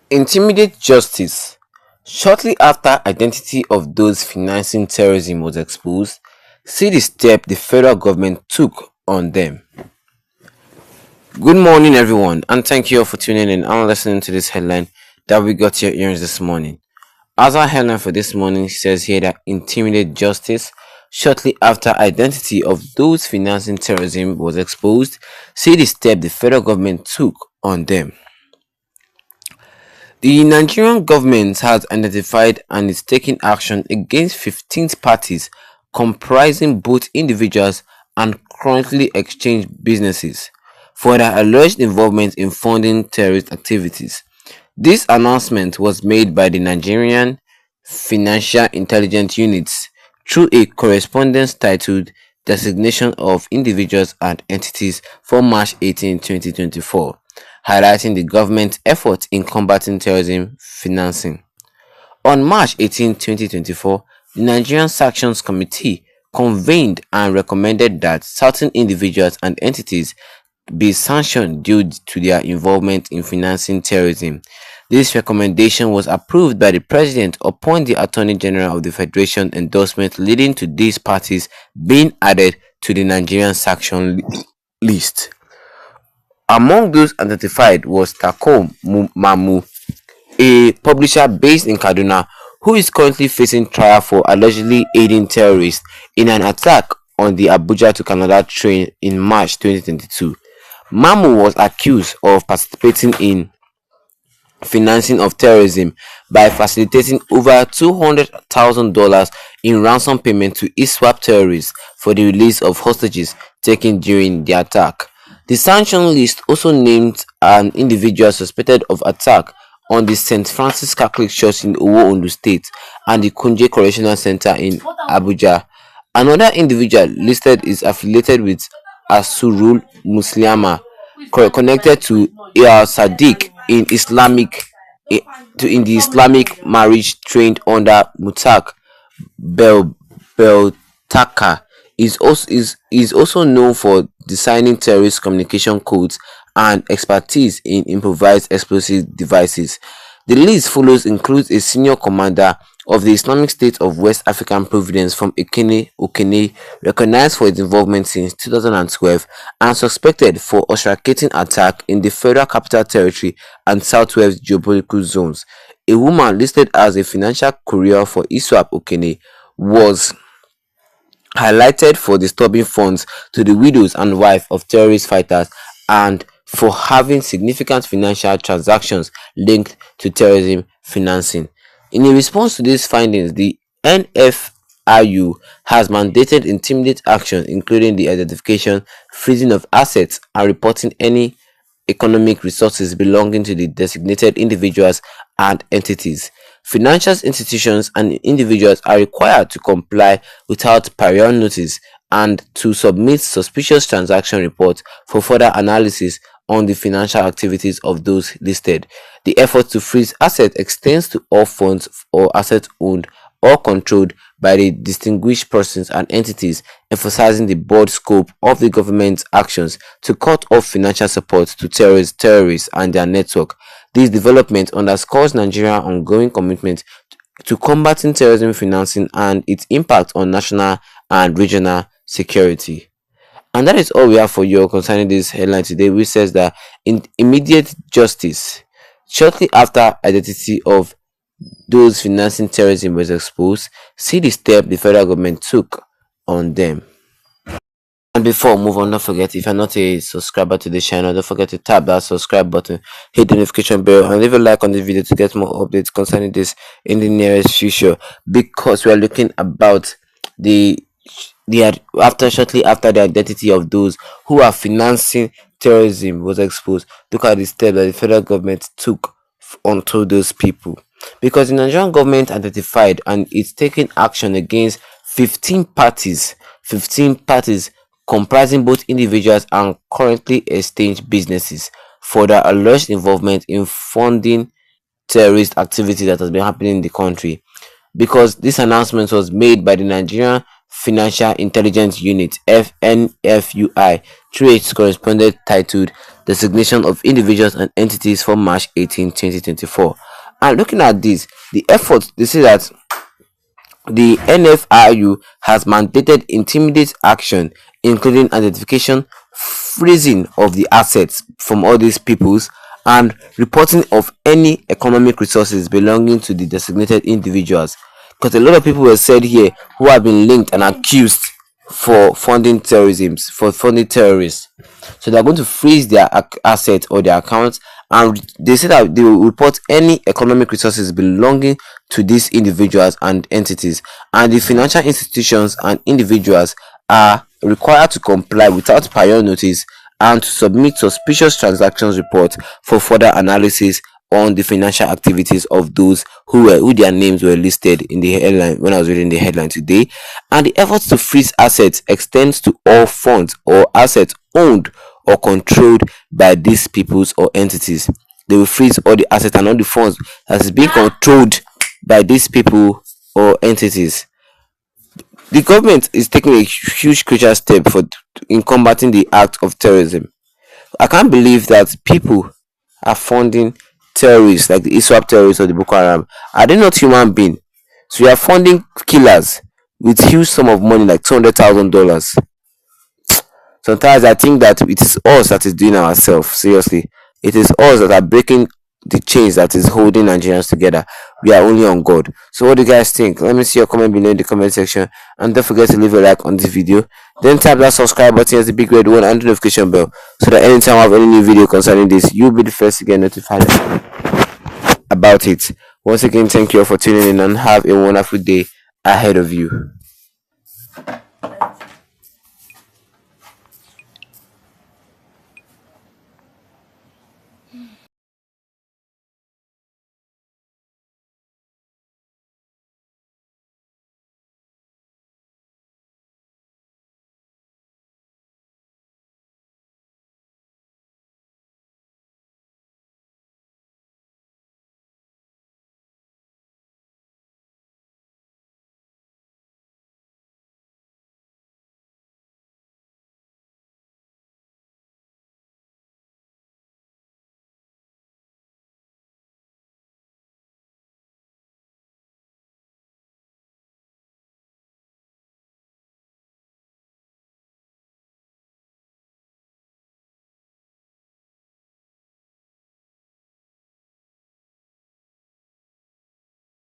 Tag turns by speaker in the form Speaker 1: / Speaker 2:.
Speaker 1: Intimidate justice. Shortly after identity of those financing terrorism was exposed, see the step the federal government took on them. Good morning, everyone, and thank you all for tuning in and listening to this headline that we got your ears this morning. As our headline for this morning says here that intimidate justice. Shortly after identity of those financing terrorism was exposed, see the step the federal government took on them. The Nigerian government has identified and is taking action against 15 parties comprising both individuals and currently exchange businesses for their alleged involvement in funding terrorist activities. This announcement was made by the Nigerian Financial Intelligence Units through a correspondence titled Designation of Individuals and Entities for March 18, 2024, highlighting the government's efforts in combating terrorism financing. On March 18, 2024, the Nigerian Sanctions Committee convened and recommended that certain individuals and entities be sanctioned due to their involvement in financing terrorism. This recommendation was approved by the President upon the Attorney General of the Federation endorsement, leading to these parties being added to the Nigerian sanction list. Among those identified was Tako Mamu, a publisher based in Kaduna, who is currently facing trial for allegedly aiding terrorists in an attack on the Abuja to Canada train in March 2022. Mamu was accused of participating in financing of terrorism by facilitating over $200,000 in ransom payment to ISWAP terrorists for the release of hostages taken during the attack. The sanction list also named an individual suspected of attack on the St. Francis Catholic Church in Owo, Ondo State, and the Kunje Correctional Center in Abuja. Another individual listed is affiliated with Asurul Muslima, connected to Al Sadiq in the Islamic marriage trained under Mutak Beltaka is also known for designing terrorist communication codes and expertise in improvised explosive devices. The list follows includes a senior commander of the Islamic State of West African Province from Okene, recognized for its involvement since 2012 and suspected for orchestrating attack in the Federal Capital Territory and Southwest geopolitical zones. A woman listed as a financial courier for ISWAP Okene was highlighted for disturbing funds to the widows and wife of terrorist fighters and for having significant financial transactions linked to terrorism financing. In a response to these findings, the NFIU has mandated immediate action, including the identification, freezing of assets, and reporting any economic resources belonging to the designated individuals and entities. Financial institutions and individuals are required to comply without prior notice and to submit suspicious transaction reports for further analysis on the financial activities of those listed. The effort to freeze assets extends to all funds or assets owned or controlled by the distinguished persons and entities, emphasizing the broad scope of the government's actions to cut off financial support to terrorists and their network. This development underscores Nigeria's ongoing commitment to combating terrorism financing and its impact on national and regional security. And that is all we have for you concerning this headline today, which says that in immediate justice, shortly after identity of those financing terrorism was exposed, see the step the federal government took on them. And before we move on, don't forget, if you're not a subscriber to the channel, don't forget to tap that subscribe button, hit the notification bell, and leave a like on the video to get more updates concerning this in the nearest future. Because we are looking about the shortly after the identity of those who are financing terrorism was exposed. Look at the step that the federal government took onto those people, because the Nigerian government identified and is taking action against 15 parties comprising both individuals and currently exchanged businesses for their alleged involvement in funding terrorist activity that has been happening in the country. Because this announcement was made by the Nigerian Financial Intelligence Unit (FNFUI) through its correspondence titled "Designation of Individuals and Entities" for March 18, 2024. And looking at this, the effort, they say that the NFRU has mandated intermediate action, including identification, freezing of the assets from all these peoples, and reporting of any economic resources belonging to the designated individuals. Because a lot of people were said here who have been linked and accused for funding terrorism, for funding terrorists. So they're going to freeze their assets or their accounts, and they say that they will report any economic resources belonging to these individuals and entities, and the financial institutions and individuals are required to comply without prior notice and to submit suspicious transactions report for further analysis on the financial activities of those who their names were listed in the headline when I was reading the headline today. And the efforts to freeze assets extends to all funds or assets owned or controlled by these peoples or entities. They will freeze all the assets and all the funds that is being controlled by these people or entities. The government is taking a huge crucial step for in combating the act of terrorism. I can't believe that people are funding terrorists like the ISWAP terrorists or the Boko Haram. Are they not human beings? So you are funding killers with huge sum of money like $200,000. Sometimes I think that it is us that is doing ourselves. Seriously, it is us that are breaking the chains that is holding Nigerians together. We are only on God. So what do you guys think? Let me see your comment below in the comment section, and don't forget to leave a like on this video. Then tap that subscribe button as the big red one and the notification bell, so that anytime I have any new video concerning this, you'll be the first to get notified about it. Once again, thank you all for tuning in and have a wonderful day ahead of you.